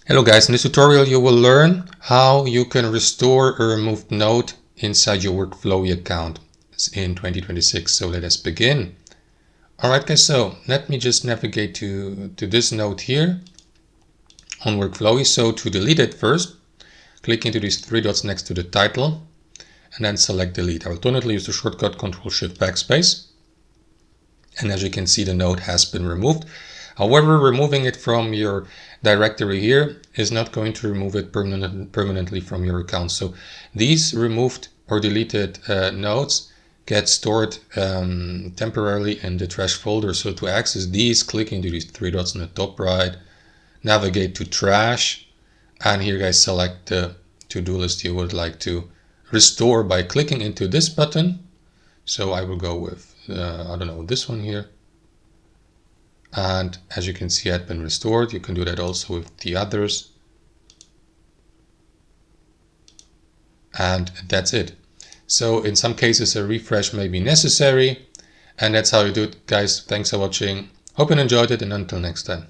Hello guys, in this tutorial you will learn how you can restore a removed node inside your Workflowy account in 2026. So let us begin. Alright guys, so let me just navigate to this node here on Workflowy. So to delete it first, click into these three dots next to the title and then select delete. I will alternately use the shortcut Ctrl+Shift+Backspace. And as you can see, the node has been removed. However, removing it from your directory here is not going to remove it permanently from your account. So these removed or deleted nodes get stored temporarily in the trash folder. So to access these, click into these three dots in the top right, navigate to trash, and here guys select the to-do list you would like to restore by clicking into this button. So I will go with I don't know, this one here. And as you can see, it had been restored. You can do that also with the others. And that's it. So in some cases, a refresh may be necessary. And that's how you do it, guys. Thanks for watching. Hope you enjoyed it, and until next time.